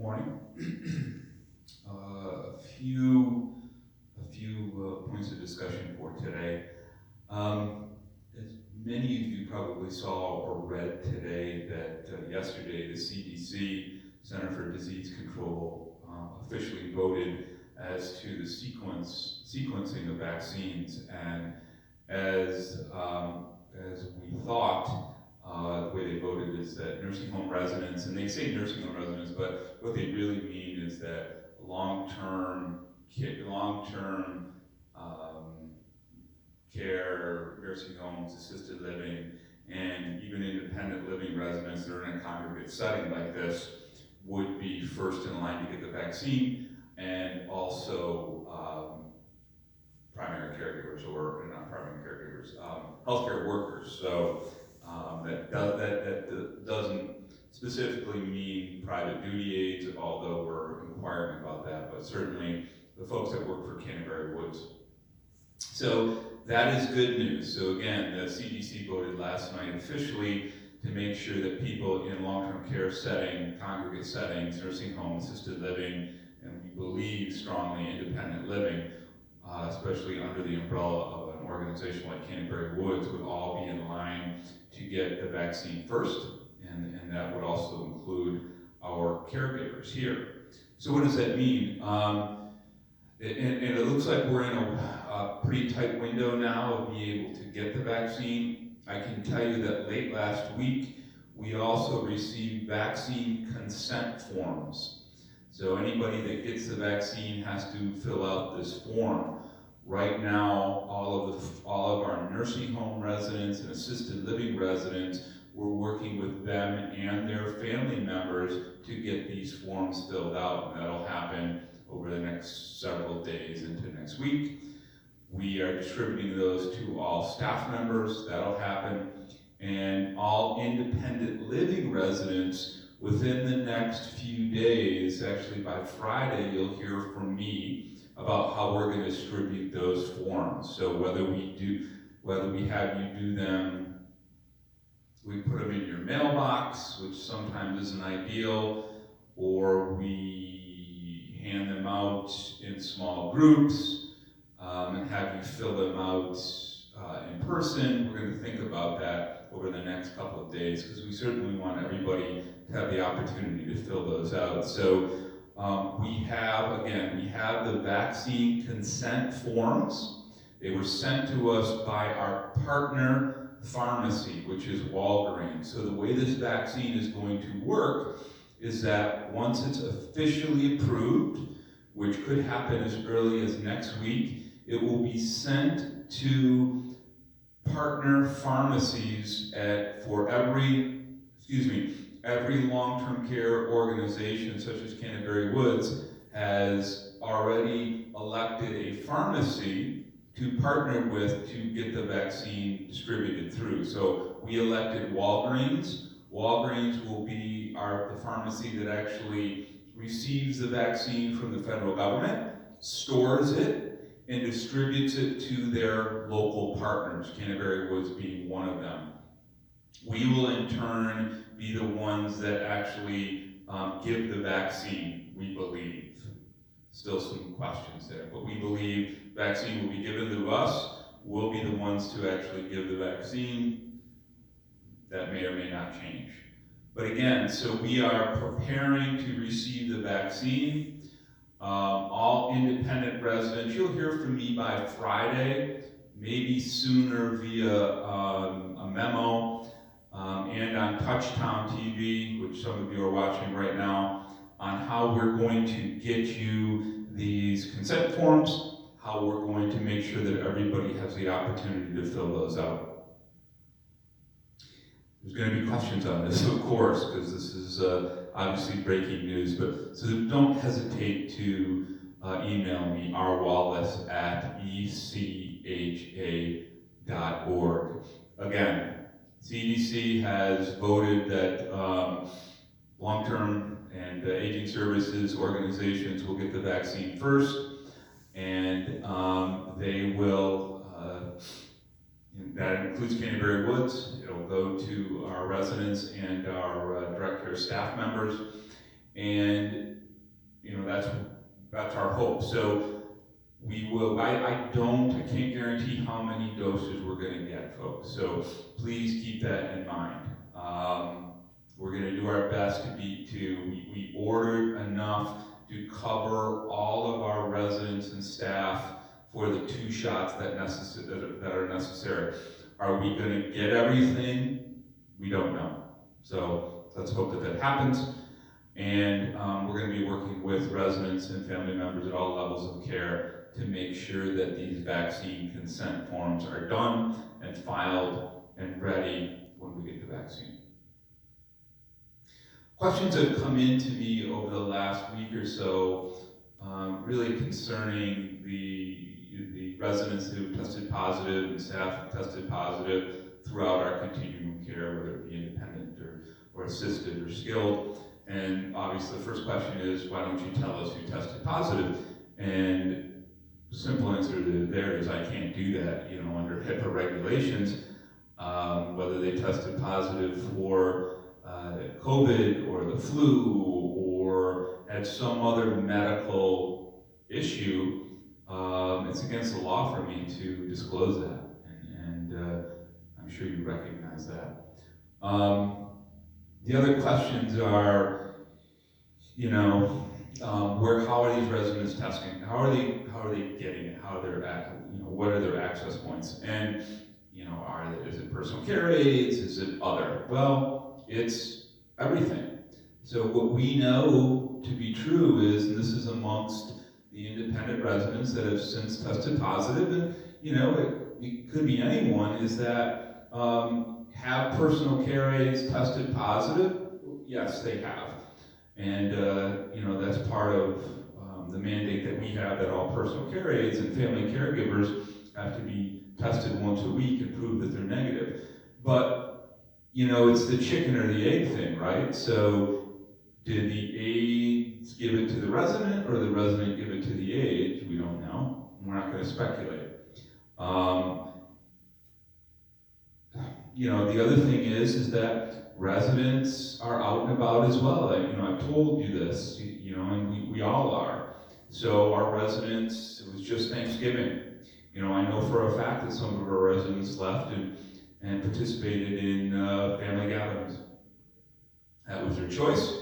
Morning. A few points of discussion for today. As many of you probably saw or read today, that yesterday the CDC, Center for Disease Control, officially voted as to the sequencing of vaccines, and as we thought. The way they voted is that nursing home residents, and they say nursing home residents, but what they really mean is that long-term care, nursing homes, assisted living, and even independent living residents that are in a congregate setting like this would be first in line to get the vaccine, and also primary caregivers, or not primary caregivers, healthcare workers. So that doesn't specifically mean private duty aides, although we're inquiring about that, but certainly the folks that work for Canterbury Woods. So that is good news. So again, the CDC voted last night officially to make sure that people in long-term care setting, congregate settings, nursing homes, assisted living, and we believe strongly independent living, especially under the umbrella of an organization like Canterbury Woods, would all be in line to get the vaccine first, and that would also include our caregivers here. So what does that mean? And it looks like we're in a pretty tight window now of being able to get the vaccine. I can tell you that late last week, we also received vaccine consent forms. So anybody that gets the vaccine has to fill out this form. Right now, all of our nursing home residents and assisted living residents, we're working with them and their family members to get these forms filled out, and that'll happen over the next several days into next week. We are distributing those to all staff members. That'll happen. And all independent living residents, within the next few days, actually by Friday, you'll hear from me about how we're going to distribute those forms. So whether we have you do them, we put them in your mailbox, which sometimes isn't ideal, or we hand them out in small groups, and have you fill them out in person. We're going to think about that over the next couple of days, because we certainly want everybody to have the opportunity to fill those out. So we have the vaccine consent forms. They were sent to us by our partner pharmacy, which is Walgreens. So the way this vaccine is going to work is that once it's officially approved, which could happen as early as next week, it will be sent to partner pharmacies for every long-term care organization, such as Canterbury Woods, has already elected a pharmacy to partner with to get the vaccine distributed through. So we elected Walgreens. Walgreens will be the pharmacy that actually receives the vaccine from the federal government, stores it, and distributes it to their local partners, Canterbury Woods being one of them. We will in turn be the ones that actually give the vaccine, we believe. Still some questions there, but we believe vaccine will be given to us. We'll be the ones to actually give the vaccine. That may or may not change. But again, so we are preparing to receive the vaccine. All independent residents, you'll hear from me by Friday, maybe sooner via a memo, and on Touchtown TV, which some of you are watching right now, on how we're going to get you these consent forms, how we're going to make sure that everybody has the opportunity to fill those out. There's going to be questions on this, of course, because this is obviously breaking news, but so don't hesitate to email me, rwallace@echa.org. Again, CDC has voted that long-term and aging services organizations will get the vaccine first, and they will, that includes Canterbury Woods. It'll go to our residents and our direct care staff members. And, that's our hope. So we will, I can't guarantee how many doses we're gonna get, folks. So please keep that in mind. We're gonna do our best we ordered enough to cover all of our residents and staff for the 2 shots that are necessary. Are we gonna get everything? We don't know. So let's hope that happens. And we're going to be working with residents and family members at all levels of care to make sure that these vaccine consent forms are done and filed and ready when we get the vaccine. Questions have come in to me over the last week or so, really concerning the residents who tested positive and staff who tested positive throughout our continuum of care, whether it be independent or assisted or skilled. And obviously the first question is, why don't you tell us who tested positive? And the simple answer there is I can't do that, under HIPAA regulations, whether they tested positive for COVID or the flu or had some other medical issue, it's against the law for me to disclose that. And I'm sure you recognize that. The other questions are, how are these residents testing? How are they getting it? What are their access points? And, is it personal care aides? Is it other? Well, it's everything. So what we know to be true is, and this is amongst the independent residents that have since tested positive, and, it could be anyone, is that, have personal care aides tested positive? Yes, they have. And, that's part of the mandate that we have, that all personal care aides and family caregivers have to be tested once a week and prove that they're negative. But, it's the chicken or the egg thing, right? So did the aides give it to the resident or the resident give it to the aide? We don't know. We're not going to speculate. The other thing is that residents are out and about as well. I've told you this, and we all are. So our residents, it was just Thanksgiving. I know for a fact that some of our residents left and participated in family gatherings. That was their choice,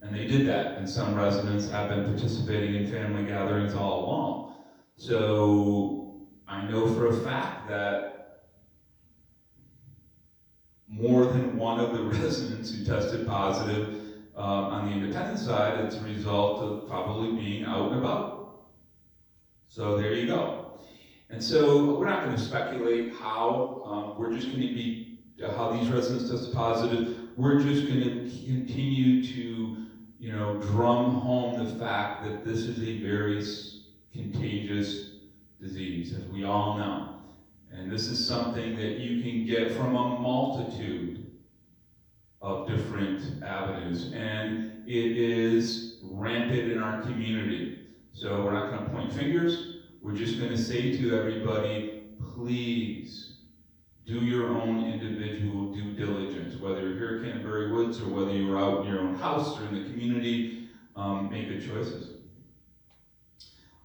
and they did that. And some residents have been participating in family gatherings all along. So I know for a fact that more than one of the residents who tested positive on the independent side, it's a result of probably being out and about. So there you go. And so we're not going to speculate how. We're just going to be how these residents tested positive. We're just going to continue to, drum home the fact that this is a very contagious disease, as we all know. And this is something that you can get from a multitude of different avenues. And it is rampant in our community. So we're not going to point fingers. We're just going to say to everybody, please do your own individual due diligence. Whether you're here at Canterbury Woods or whether you're out in your own house or in the community, make good choices.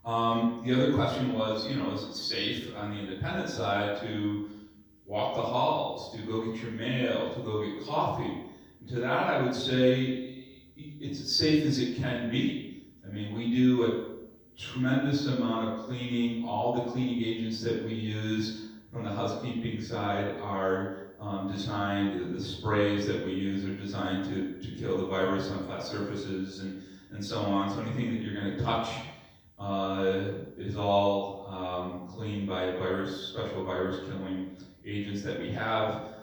The other question was, is it safe on the independent side to walk the halls, to go get your mail, to go get coffee? And to that, I would say it's as safe as it can be. I mean, we do a tremendous amount of cleaning. All the cleaning agents that we use from the housekeeping side are designed, the sprays that we use are designed to kill the virus on flat surfaces and so on. So anything that you're going to touch is all cleaned by special virus killing agents that we have.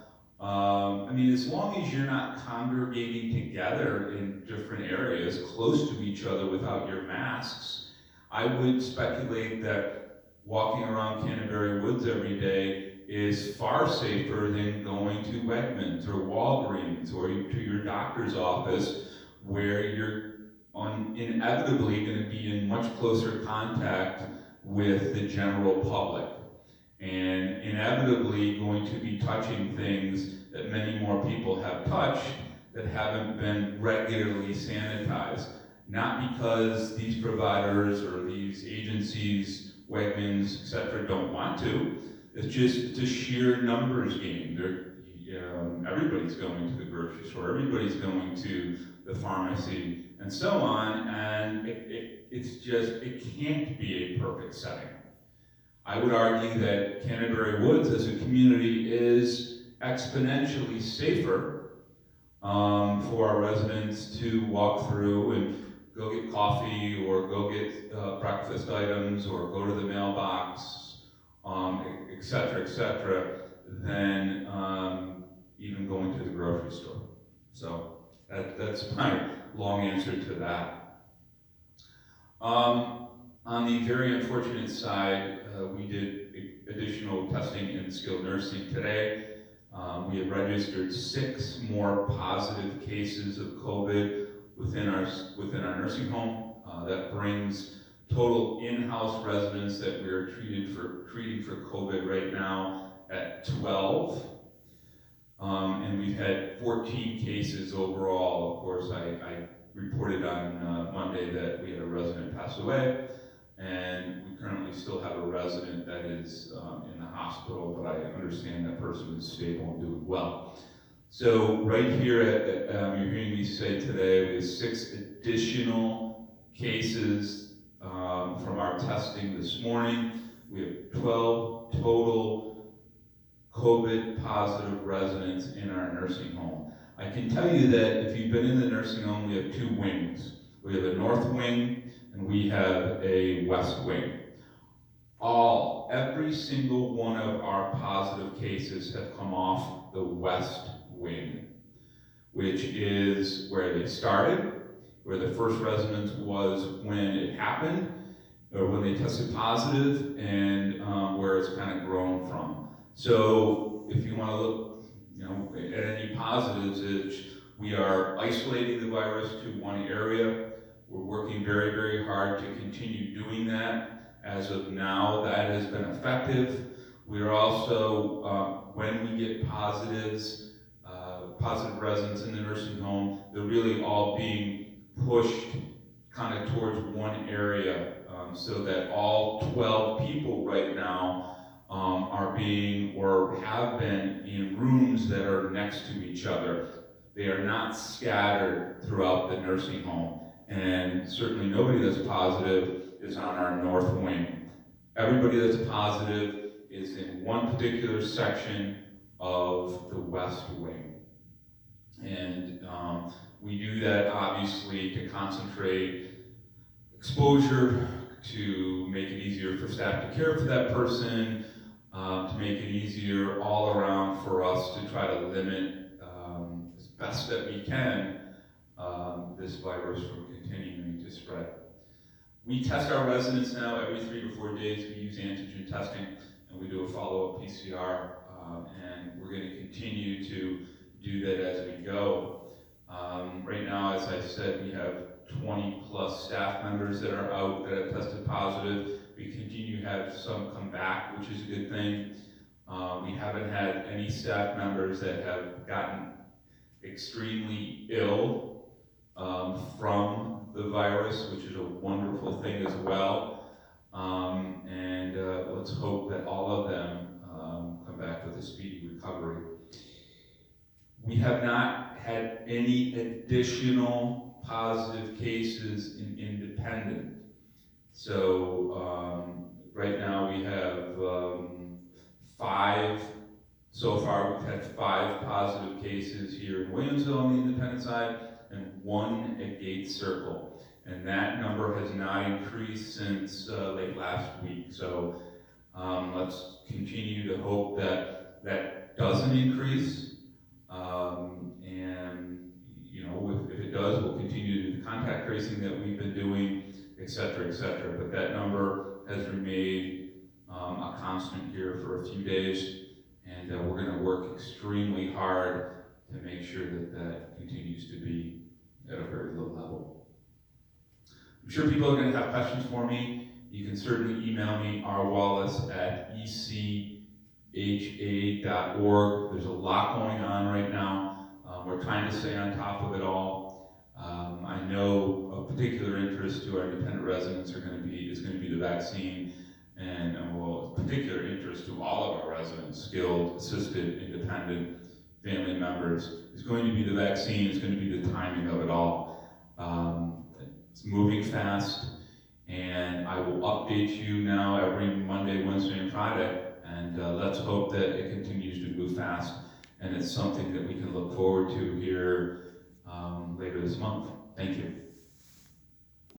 As long as you're not congregating together in different areas close to each other without your masks, I would speculate that walking around Canterbury Woods every day is far safer than going to Wegmans or Walgreens or to your doctor's office, where you're inevitably going to be in much closer contact with the general public, and inevitably going to be touching things that many more people have touched that haven't been regularly sanitized. Not because these providers or these agencies, Wegmans, etc., don't want to. It's a sheer numbers game. Everybody's going to the grocery store, everybody's going to the pharmacy, and so on, and it can't be a perfect setting. I would argue that Canterbury Woods as a community is exponentially safer for our residents to walk through and go get coffee or go get breakfast items or go to the mailbox, et cetera, than even going to the grocery store. So that's my long answer to that. On the very unfortunate side, we did additional testing in skilled nursing today. We have registered 6 more positive cases of COVID within our nursing home. That brings total in-house residents that we are treating for COVID right now at 12. And we've had 14 cases overall. Of course, I reported on Monday that we had a resident pass away, and we currently still have a resident that is in the hospital, but I understand that person is stable and doing well. So right here, you're hearing me say today, we have 6 additional cases from our testing this morning. We have 12 total COVID positive residents in our nursing home. I can tell you that if you've been in the nursing home, we have 2 wings. We have a north wing and we have a west wing. Every single one of our positive cases have come off the west wing, which is where they started, where the first residence was when it happened, or when they tested positive, and where it's kind of grown from. So if you want to look, at any positives, we are isolating the virus to one area. We're working very, very hard to continue doing that. As of now, that has been effective. We are also, when we get positive residents in the nursing home, they're really all being pushed kind of towards one area, so that all 12 people right now are being or have been in rooms that are next to each other. They are not scattered throughout the nursing home. And certainly nobody that's positive is on our north wing. Everybody that's positive is in one particular section of the west wing. And we do that obviously to concentrate exposure, to make it easier for staff to care for that person, to make it easier all around for us to try to limit as best that we can this virus from continuing to spread. We test our residents now every 3 to 4 days. We use antigen testing, and we do a follow-up PCR, and we're going to continue to do that as we go. Right now, as I said, we have 20 plus staff members that are out that have tested positive. We continue to have some come back, which is a good thing. We haven't had any staff members that have gotten extremely ill from the virus, which is a wonderful thing as well. And let's hope that all of them come back with a speedy recovery. We have not had any additional positive cases in Independent. So right now we have 5. So far we've had 5 positive cases here in Williamsville on the Independent side, and 1 at Gates Circle. And that number has not increased since late last week. So let's continue to hope that that doesn't increase. And if it does, we'll continue to do the contact tracing that we've been doing, et cetera, et cetera. But that number has remained a constant here for a few days. And we're going to work extremely hard to make sure that that continues to be at a very low level. I'm sure people are going to have questions for me. You can certainly email me, rwallace@ech.org. There's a lot going on right now. We're trying to stay on top of it all. I know of particular interest to our independent residents is going to be the vaccine, and particular interest to all of our residents, skilled, assisted, independent, family members, is going to be the vaccine. It's going to be the timing of it all. It's moving fast, and I will update you now every Monday, Wednesday, and Friday, and let's hope that it continues to move fast, and it's something that we can look forward to here later this month. Thank you.